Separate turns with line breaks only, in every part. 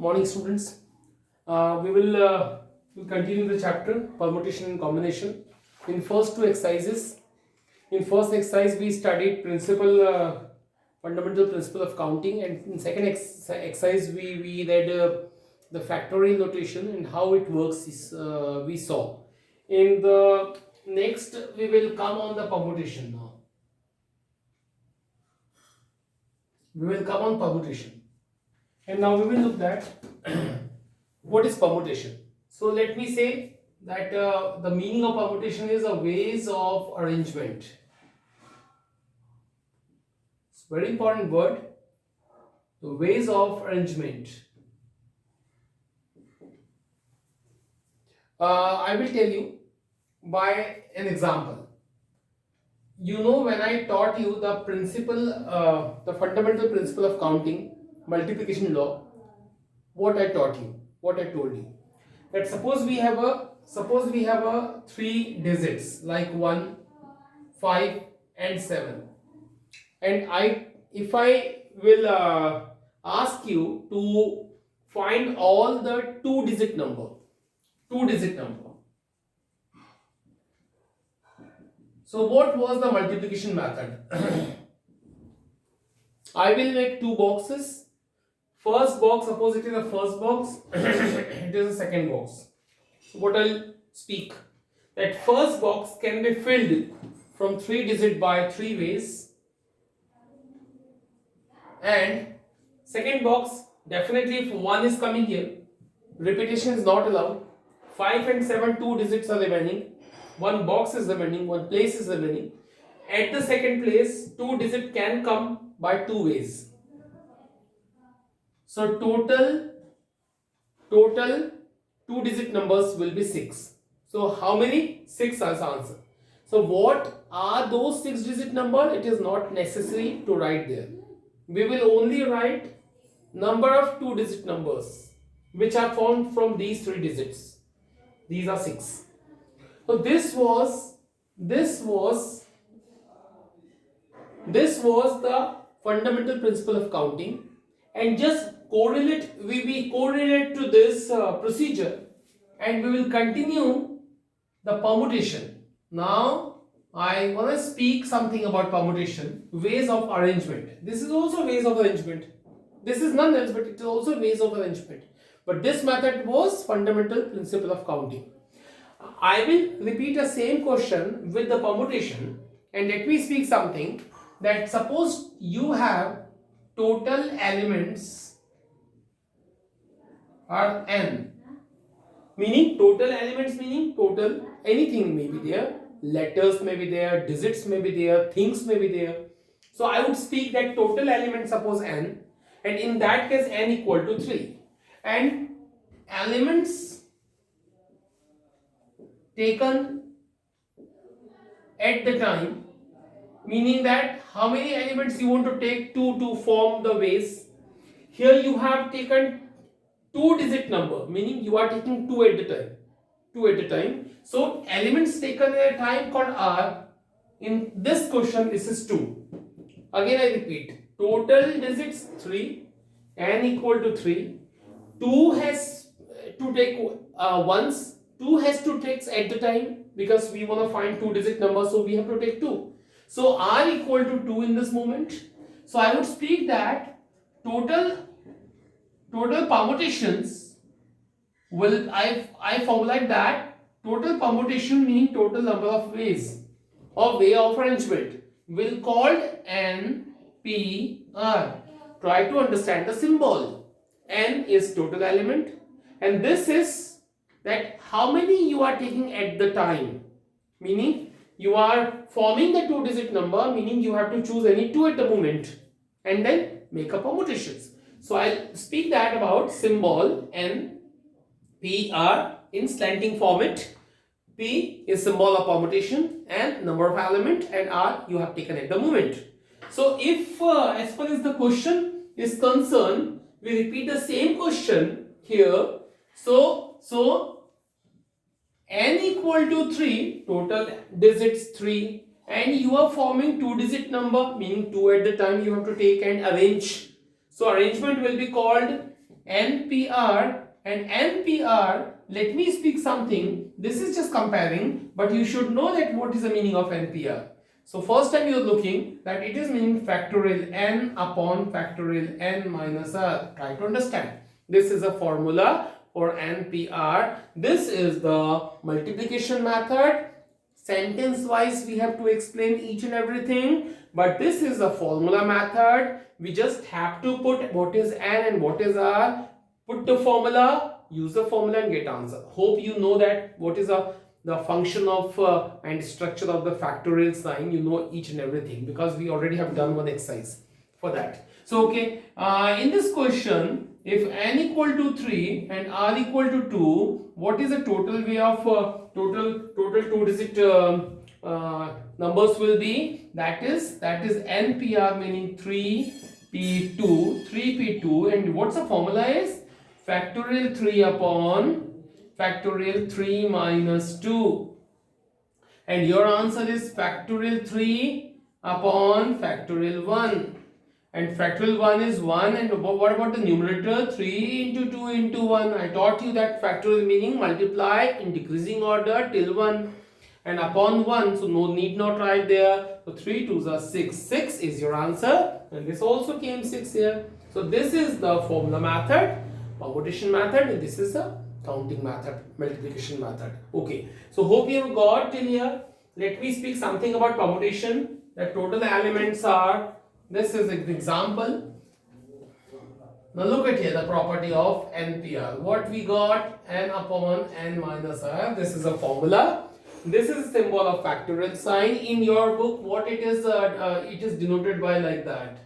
Morning, students. We'll continue the chapter permutation and combination. In first two exercises, in first exercise we studied fundamental principle of counting, and in second exercise we read the factorial notation and how it works. We saw. In the next, we will come on the permutation now. We will come on permutation. And now we will look at what is permutation. So let me say that the meaning of permutation is a ways of arrangement. It's a very important word. The ways of arrangement. I will tell you by an example. You know, when I taught you the the fundamental principle of counting, multiplication law, what I taught you, what I told you, that suppose we have a three digits like 1, 5 and 7, and if I will ask you to find all the two digit number. So what was the multiplication method? I will make two boxes. First box, suppose it is the first box, it is the second box. So what I'll speak, that first box can be filled from 3 digit by 3 ways, and second box, definitely if 1 is coming here, repetition is not allowed. 5 and 7, 2 digits are remaining, one box is remaining, one place is remaining. At the second place, 2 digit can come by 2 ways. So total 2 digit numbers will be 6. So how many? 6 as answer. So what are those 6 digit number? It is not necessary to write there. We will only write number of 2 digit numbers which are formed from these 3 digits. These are 6. So this was the fundamental principle of counting, and just we correlate to this procedure, and we will continue the permutation. Now I want to speak something about permutation, ways of arrangement. This is also ways of arrangement. This is none else, but it is also ways of arrangement. But this method was fundamental principle of counting. I will repeat the same question with the permutation, and let me speak something, that suppose you have total elements are n, meaning total elements meaning total anything may be there, letters may be there, digits may be there, things may be there. So I would speak that total element, suppose n, and in that case n equal to 3, and elements taken at the time, meaning that how many elements you want to take to form the ways. Here you have taken 2 digit number, meaning you are taking 2 at the time. So elements taken at a time called R. In this question, this is 2. Again I repeat, total digits 3, n equal to 3. 2 has to take once, 2 has to take at the time, because we want to find 2 digit number, so we have to take 2. So R equal to 2 in this moment. So I would speak that total permutations will, I formulate that total permutation meaning total number of ways or way of arrangement will called NPR. Try to understand the symbol. N is total element, and this is that how many you are taking at the time, meaning you are forming the 2 digit number, meaning you have to choose any 2 at the moment and then make a permutations. So I'll speak that about symbol N, P, R in slanting format. P is symbol of permutation and number of element, and R you have taken at the moment. So if as far as the question is concerned, we repeat the same question here. So n equal to 3, total digits 3, and you are forming 2 digit number, meaning 2 at the time you have to take and arrange. So arrangement will be called NPR and NPR. Let me speak something. This is just comparing, but you should know that what is the meaning of NPR. So first time you are looking that it is meaning factorial n upon factorial n minus r. Try to understand. This is a formula for NPR. This is the multiplication method. Sentence wise we have to explain each and everything, but this is a formula method. We just have to put what is n and what is r, put the formula, use the formula and get answer. Hope you know that what is the function of and structure of the factorial sign. You know each and everything because we already have done one exercise for that. So okay, in this question, if n equal to 3 and r equal to 2, what is the total way of total two digit numbers will be? That is NPR, meaning 3p2, and what's the formula is factorial 3 upon factorial 3 minus 2, and your answer is factorial 3 upon factorial 1. And factorial 1 is 1, and what about the numerator? 3 into 2 into 1. I taught you that factorial meaning multiply in decreasing order till 1 and upon 1. So no need not write there. So 3 2s are 6. 6 is your answer, and this also came 6 here. So this is the formula method, permutation method, and this is the counting method, multiplication method. Okay. So hope you have got till here. Let me speak something about permutation. The total elements are. This is an example. Now look at here the property of NPR. What we got? N upon n minus r. This is a formula. This is a symbol of factorial sign. In your book, what it is denoted by like that.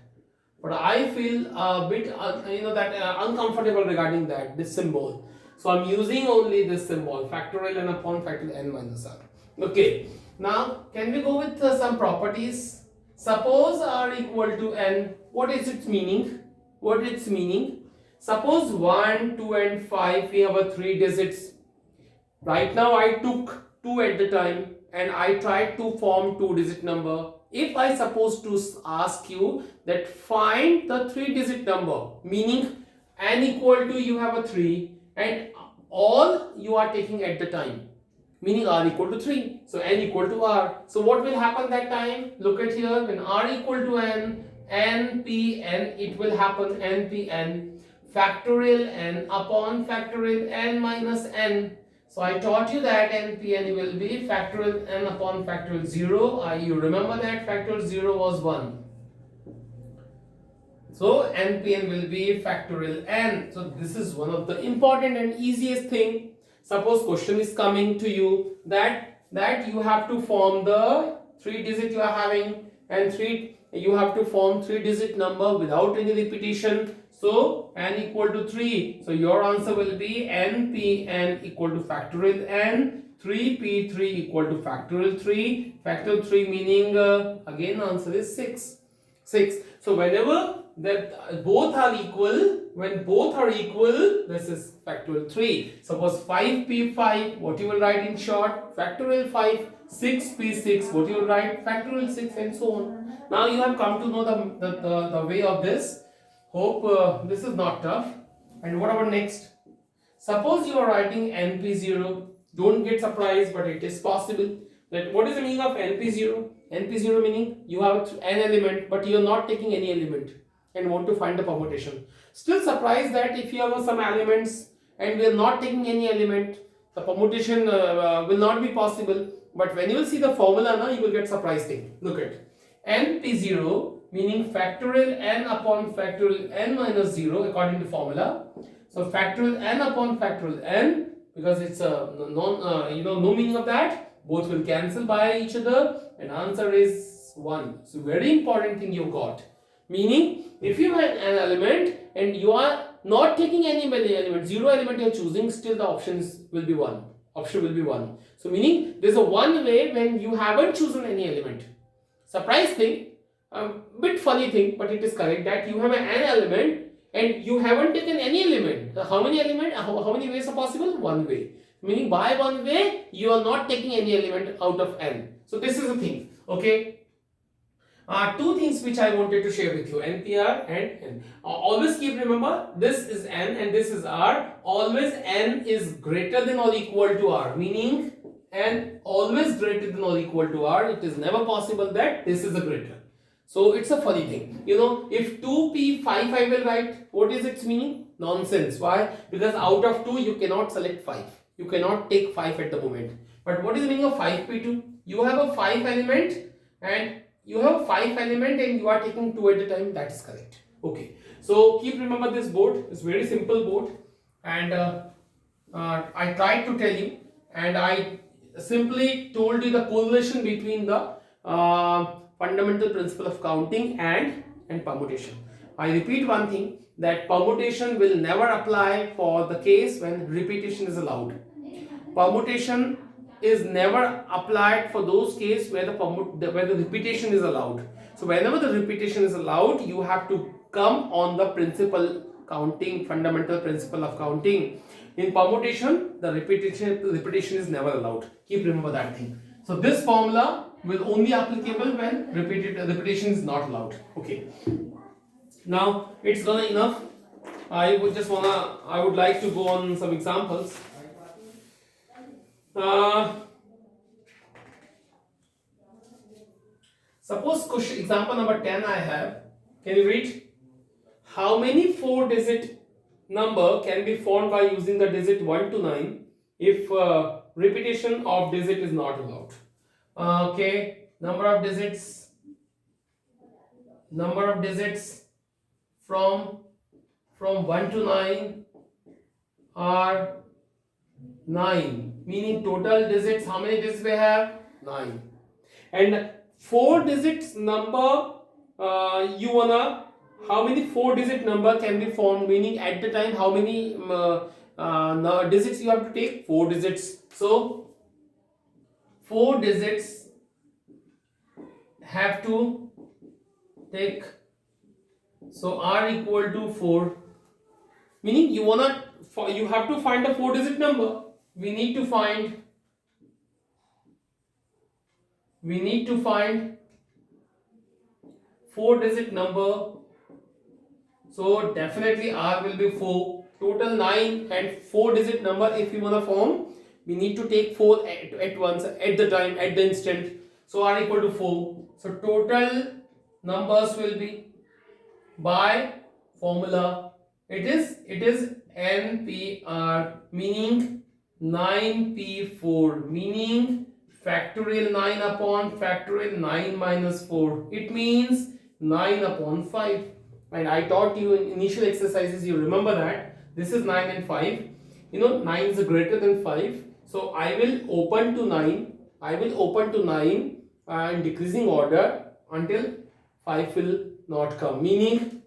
But I feel a bit uncomfortable regarding that, this symbol. So I'm using only this symbol, factorial n upon factorial n minus r. Okay. Now can we go with some properties? Suppose r equal to n. What is its meaning? Suppose 1, 2 and 5, we have a 3 digits. Right now I took 2 at the time and I tried to form 2 digit number. If I suppose to ask you that find the 3 digit number, meaning n equal to you have a 3 and all you are taking at the time, meaning r equal to 3. So n equal to r. So what will happen that time? Look at here, when r equal to n, npn, it will happen npn factorial n upon factorial n minus n. So I taught you that npn will be factorial n upon factorial 0. You remember that factorial 0 was 1. So npn will be factorial n. So this is one of the important and easiest thing. Suppose question is coming to you that you have to form the 3 digit you are having, and you have to form 3 digit number without any repetition. So n equal to 3. So your answer will be npn equal to factorial n, 3p3 equal to factorial 3. Factorial 3 meaning again answer is 6. So whenever that both are equal, when both are equal, this is factorial 3. Suppose 5p5, what you will write in short? Factorial 5. 6p6, what you will write? Factorial 6, and so on. Now you have come to know the way of this. Hope this is not tough. And what about next? Suppose you are writing np0. Don't get surprised, but it is possible. That what is the meaning of np0? np0 meaning you have an element, but you are not taking any element and want to find the permutation. Still surprised that if you have some elements and we are not taking any element, the permutation will not be possible. But when you will see the formula, now you will get surprised thing. Look at np0 meaning factorial n upon factorial n minus 0 according to formula. So factorial n upon factorial n, because it's a no meaning of that, both will cancel by each other and answer is 1. So very important thing you got. Meaning if you have an element and you are not taking any element, 0 element you are choosing, still the options will be 1. Option will be 1. So meaning there's a one way when you haven't chosen any element. Surprise thing, bit funny thing, but it is correct that you have an element and you haven't taken any element. How many element? How many ways are possible? One way. Meaning by one way you are not taking any element out of n. So this is the thing. Okay. Two things which I wanted to share with you, NPR and N. Always keep remember, this is N and this is R. Always N is greater than or equal to R, meaning N always greater than or equal to R. It is never possible that this is a greater. So it's a funny thing. You know, if 2p 5 I will write, what is its meaning? Nonsense. Why? Because out of 2 you cannot select 5. You cannot take 5 at the moment. But what is the meaning of 5p2? You have a 5 element and you have 5 element and you are taking 2 at a time. That is correct. Okay. So keep remember this board. It's very simple board, and I tried to tell you, and I simply told you the correlation between the fundamental principle of counting and permutation. I repeat one thing, that permutation will never apply for the case when repetition is allowed. Permutation is never applied for those cases where the repetition is allowed. So whenever the repetition is allowed, you have to come on the principle counting, fundamental principle of counting. In permutation, the repetition is never allowed. Keep remember that thing. So this formula will only applicable when repetition is not allowed. Okay. Now it's gonna enough. I would like to go on some examples. Suppose question example number 10 I have. Can you read? How many 4-digit number can be formed by using the digit 1 to 9 if repetition of digit is not allowed? Okay, number of digits from 1 to 9 are 9, meaning total digits, how many digits we have? 9. And 4 digits number, how many 4-digit number can be formed, meaning at the time how many digits you have to take? 4 digits. So 4 digits have to take, so R equal to 4, meaning you have to find a 4-digit number. We need to find 4-digit number. So definitely R will be 4. Total 9 and 4-digit number if you want to form, we need to take 4 at once, at the time, at the instant. So R equal to 4. So total numbers will be, by formula, it is NPR, meaning 9p4, meaning factorial 9 upon factorial 9 minus 4. It means 9 upon 5. And I taught you in initial exercises, you remember that this is 9 and 5. You know, 9 is greater than 5. So I will open to 9. In decreasing order until 5 will not come. Meaning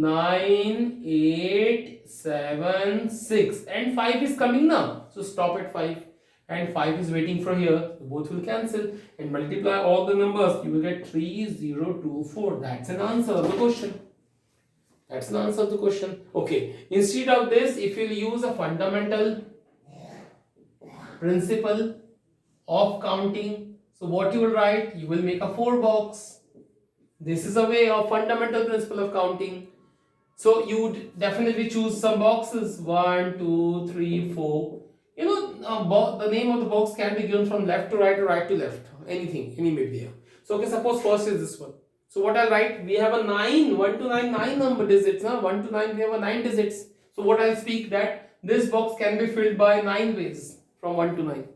9, 8, 7, 6 and 5 is coming now. So stop at 5 and 5 is waiting for here. So both will cancel and multiply all the numbers. You will get 3024. That's an answer of the question. Okay. Instead of this, if you use a fundamental principle of counting, so what you will write? You will make a 4 box. This is a way of fundamental principle of counting. So you would definitely choose some boxes, 1, 2, 3, 4. You know, the name of the box can be given from left to right or right to left. Anything, any may be there. So okay, suppose first is this one. So what I'll write? We have a 9, 1 to 9, 9 number digits. 1 to 9, we have a 9 digits. So what I'll speak that this box can be filled by 9 ways from 1 to 9.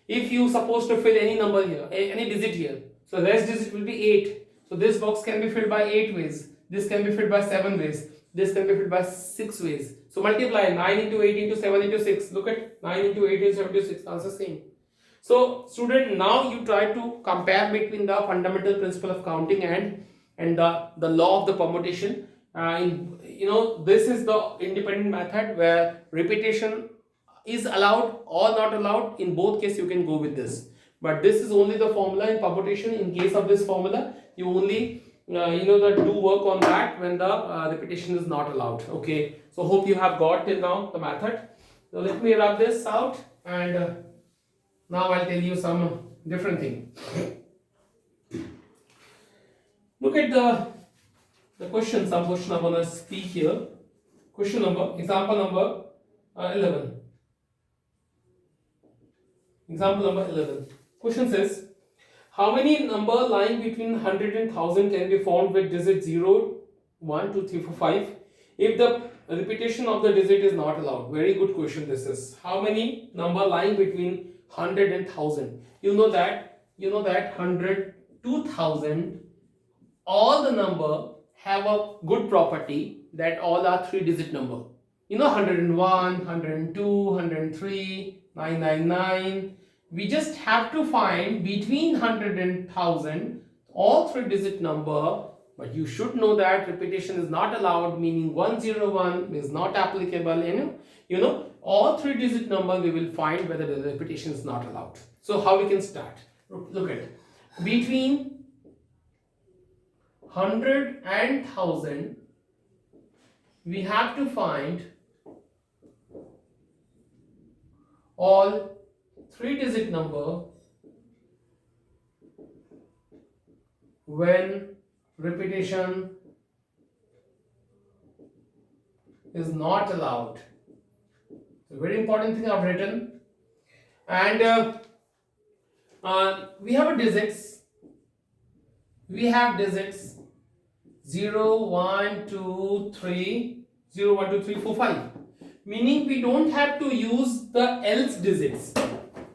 If you supposed to fill any number here, any digit here, so last digit will be 8. So this box can be filled by 8 ways. This can be filled by 7 ways. This can be filled by 6 ways. So multiply 9 into 8 into 7 into 6. Look at 9 into 8 into 7 into 6. Answer same. So student, now you try to compare between the fundamental principle of counting and the law of the permutation. This is the independent method where repetition is allowed or not allowed. In both cases you can go with this. But this is only the formula in permutation. In case of this formula, you only do work on that when the repetition is not allowed. Okay, so hope you have got till now the method. So let me rub this out, and now I'll tell you some different thing. Look at the question. Some question I'm gonna speak here. Question number, example number 11. Example number 11. Question says, how many number lying between 100 and 1000 can be found with digit 0, 1, 2, 3, 4, 5 if the repetition of the digit is not allowed? Very good question this is. How many number lying between 100 and 1000? You know that 100 to 1000, all the number have a good property that all are 3-digit number. You know 101, 102, 103, 999. We just have to find between 100 and 1000 all 3-digit number, but you should know that repetition is not allowed, meaning 101 is not applicable. All 3-digit number we will find whether the repetition is not allowed. So how we can start? Look at it. Between 100 and 1000 we have to find all 3-digit number when repetition is not allowed. It's a very important thing I've written. And we have digits. We have digits 0, 1, 2, 3, 0, 1, 2, 3, 4, 5. Meaning we don't have to use the else digits.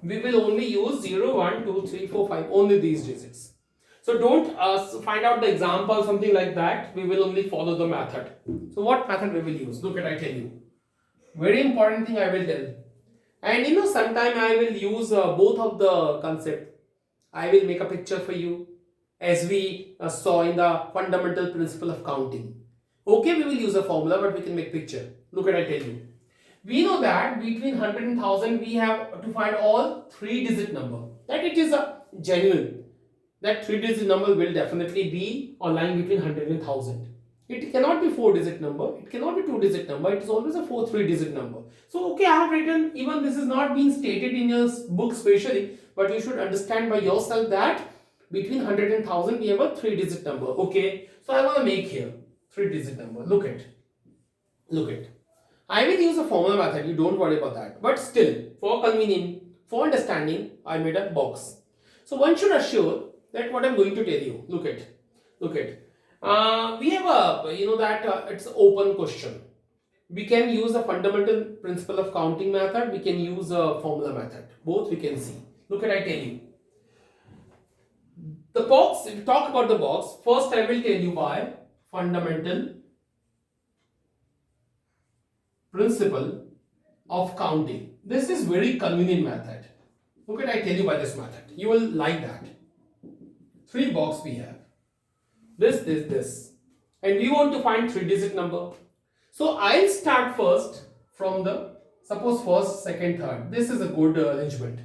We will only use 0, 1, 2, 3, 4, 5, only these digits. So don't find out the example, something like that. We will only follow the method. So what method we will use? Look at, I tell you. Very important thing I will tell. And sometime I will use both of the concept. I will make a picture for you as we saw in the fundamental principle of counting. Okay, we will use a formula, but we can make picture. Look at, I tell you. We know that between 100 and 1000 we have to find all 3-digit number. That it is a genuine. That 3-digit number will definitely be lying between 100 and 1000. It cannot be 4-digit number. It cannot be 2-digit number. It is always a 3-digit number. So okay, I have written, even this is not being stated in your book specially, but you should understand by yourself that between 100 and 1000 we have a 3-digit number. Okay, so I want to make here 3-digit number. Look at. I will use a formula method, you don't worry about that. But still, for convenience, for understanding, I made a box. So one should assure that what I'm going to tell you. Look at. We have it's an open question. We can use a fundamental principle of counting method. We can use a formula method. Both we can see. Look at, I tell you. The box, if you talk about the box, first I will tell you by fundamental principle of counting. This is very convenient method. Look at, I tell you by this method. You will like that. 3 box we have. This. And we want to find 3-digit number. So I'll start first from the, suppose first, second, third. This is a good arrangement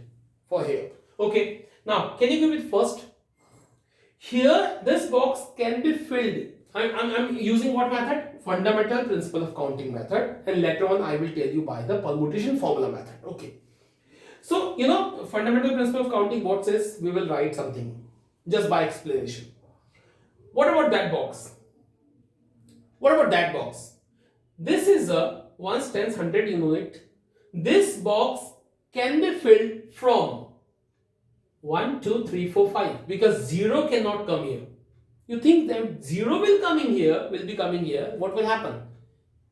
for here. Okay. Now, can you give it first? Here, this box can be filled. I'm using what method? Fundamental principle of counting method, and later on I will tell you by the permutation formula method. Okay. So, fundamental principle of counting, what says? We will write something just by explanation. What about that box? This is a 1s, 10s, 100, you know it. This box can be filled from 1, 2, 3, 4, 5 because 0 cannot come here. You think that 0 will be coming here. What will happen?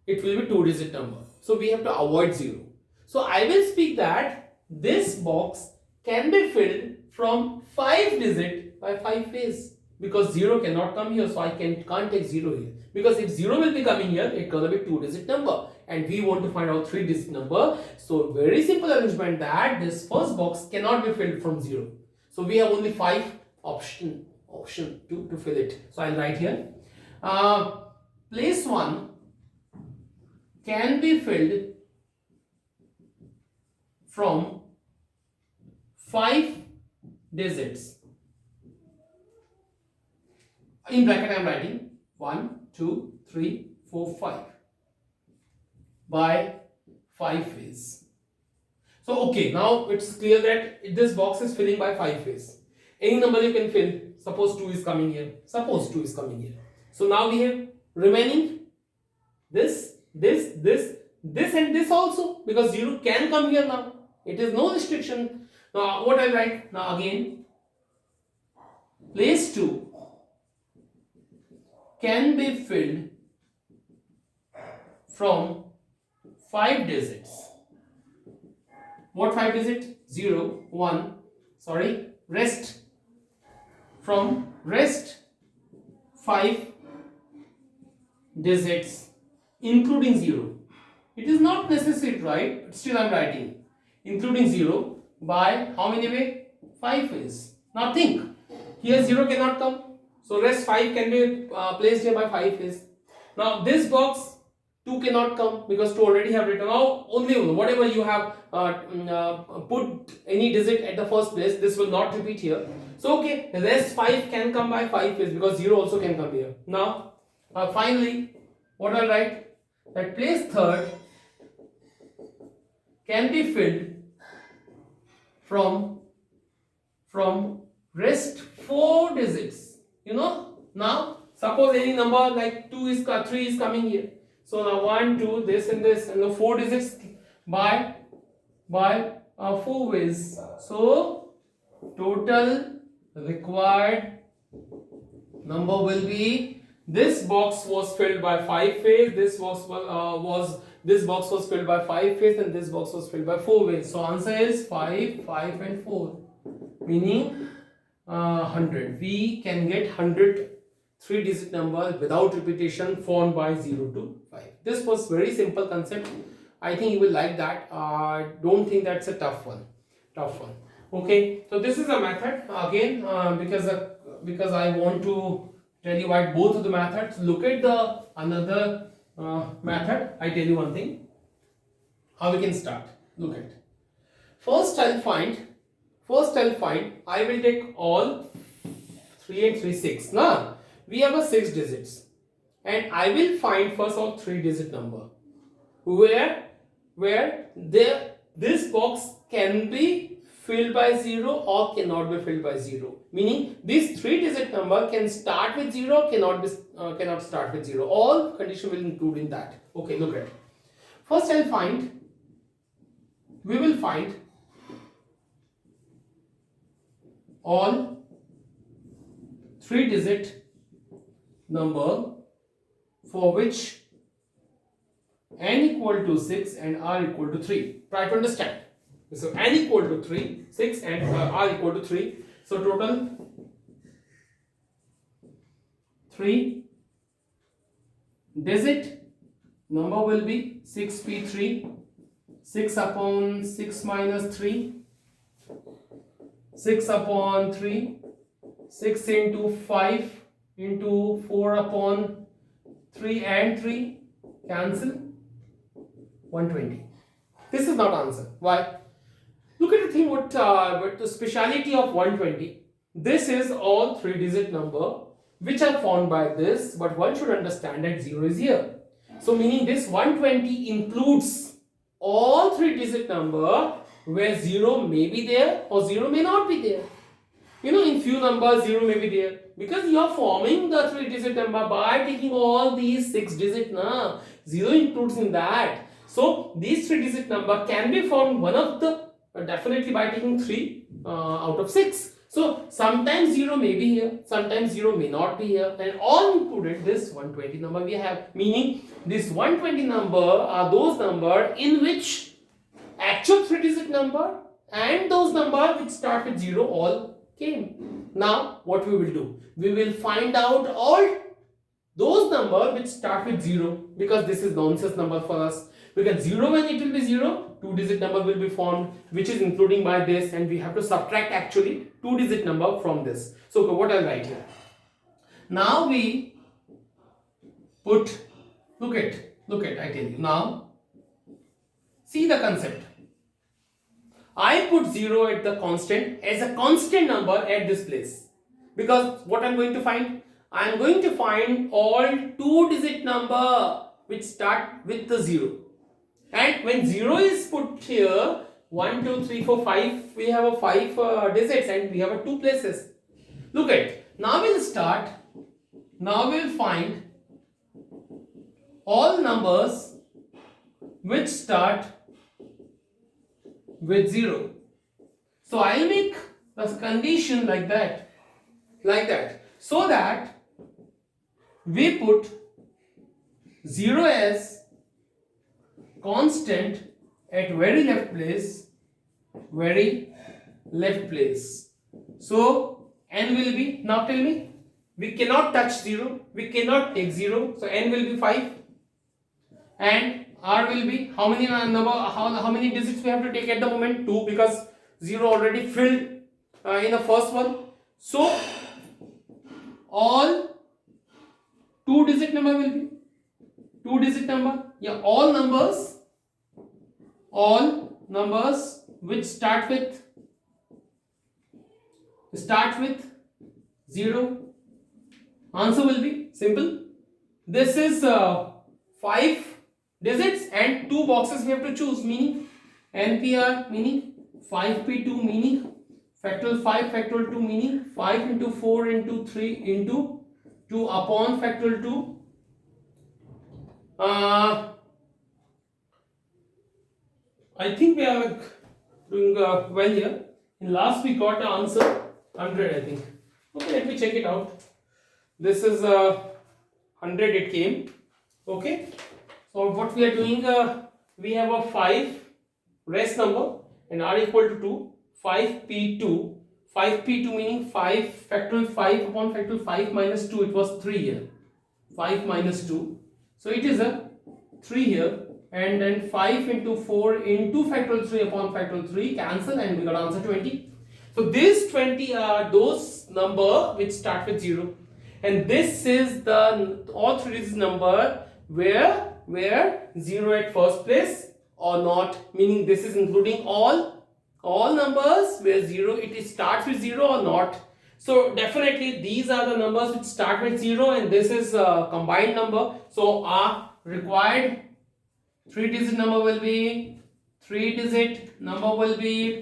It will be 2-digit number. So we have to avoid 0. So I will speak that this box can be filled from 5-digit by 5 ways because 0 cannot come here. So I can't take 0 here. Because if 0 will be coming here, it's gonna be 2-digit number. And we want to find out 3-digit number. So very simple arrangement that this first box cannot be filled from 0. So we have only 5 option to fill it. So I'll write here. Place 1 can be filled from 5 digits. In bracket I am writing 1, 2, 3, 4, 5 by 5 ways. So okay, now it's clear that this box is filling by 5 ways. Any number you can fill. Suppose 2 is coming here. Suppose 2 is coming here. So now we have remaining this and this also, because 0 can come here now. It is no restriction. Now what I write? Now again, place 2 can be filled from 5 digits. What 5 digits? 0, 1, sorry, rest. From rest 5 digits including 0. It is not necessary, right? But still I am writing including 0 by how many way? 5 ways. Now think, here 0 cannot come. So rest 5 can be placed here by 5 ways. Now this box 2 cannot come because 2 already have written. Now only whatever you have put any digit at the first place, this will not repeat here. So okay, rest 5 can come by 5 ways because 0 also can come here. Now finally, what I'll write? That place 3rd can be filled from rest 4 digits. You know, now suppose any number like 3 is coming here. So now 1, 2, this and the 4 digits by 4 ways. So total required number will be, this box was filled by 5 ways, this box was filled by 5 ways, and this box was filled by 4 ways. So answer is 5, 5 and 4, meaning 100. We can get 100 3-digit number without repetition formed by 0 to 5. This was very simple concept. I think you will like that. Don't think that's a tough one. Okay, so this is a method again, because I want to tell you about both of the methods. Look at the another method. I tell you one thing, how we can start. Look at, first I'll find, I will take all 3 and 3, 6. Now we have a 6 digits, and I will find first all 3-digit number where this box can be filled by 0 or cannot be filled by 0. Meaning this 3-digit number can start with 0, cannot start with 0. All condition will include in that. Okay, look at. First we will find all 3-digit number for which n equal to 6 and r equal to 3. Try to understand. So n equal to 3, 6 and r equal to 3. So total 3-digit number will be 6p3, 6 upon 6 minus 3, 6 upon 3, 6 into 5 into 4 upon 3 and 3, cancel, 120. This is not answer. Why? Look at the thing, what the speciality of 120. This is all 3-digit number which are formed by this, but one should understand that 0 is here. So meaning this 120 includes all 3-digit number where 0 may be there or 0 may not be there. You know, in few numbers 0 may be there because you are forming the 3-digit number by taking all these 6-digit now. 0 includes in that. So these 3-digit number can be formed one of the definitely by taking 3 out of 6. So sometimes 0 may be here, sometimes 0 may not be here, and all included this 120 number we have. Meaning this 120 number are those number in which actual 3-digit number and those number which start with 0 all came. Now what we will do? We will find out all those number which start with 0, because this is nonsense number for us. Because 0, when it will be 0, 2-digit number will be formed which is including by this, and we have to subtract actually 2-digit number from this. So okay, what I'll write here? Now we put, look at, I tell you. Now see the concept. I put 0 at the constant as a constant number at this place, because what I'm going to find? I'm going to find all 2-digit number which start with the 0. And when 0 is put here, 1, 2, 3, 4, 5. We have a 5 digits and we have a 2 places. Look at, now we'll start. Now we'll find all numbers which start with 0. So I'll make the condition like that, so that we put 0 as constant at very left place. So n will be, now tell me, we cannot touch 0, we cannot take 0, so n will be 5, and r will be how many number, how many digits we have to take at the moment? 2, because 0 already filled in the first one. So all 2 digit number will be 2 digit number. Yeah, all numbers which start with 0. Answer will be simple. This is 5 digits and 2 boxes we have to choose, meaning NPR, meaning 5P2, meaning factorial 5 factorial 2, meaning 5 into 4 into 3 into 2 upon factorial 2. I think we are doing well here. In last we got the answer 100, I think. Okay, let me check it out. This is 100 it came. Okay. So what we are doing, we have a 5 rest number and r equal to 2. 5p2. 5p2 meaning 5 factorial 5 upon factorial 5 minus 2. It was 3 here. 5 minus 2. So it is a 3 here. And then 5 into 4 into factorial 3 upon factorial 3 cancel, and we got answer 20. So these 20 are those number which start with 0, and this is the all 3 digits number where 0 at first place or not, meaning this is including all numbers where 0 it starts with 0 or not. So definitely these are the numbers which start with 0, and this is a combined number. So our required 3-digit number will be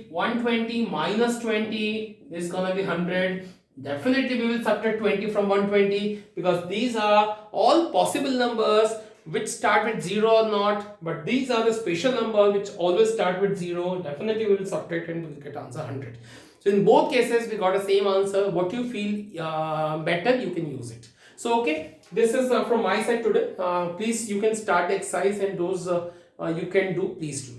120 minus 20 is gonna be 100. Definitely we will subtract 20 from 120 because these are all possible numbers which start with 0 or not, but these are the special numbers which always start with 0. Definitely we will subtract and we will get answer 100. So in both cases we got the same answer. What you feel better, you can use it. So okay, this is from my side today. Please, you can start the exercise, and those you can do, please do.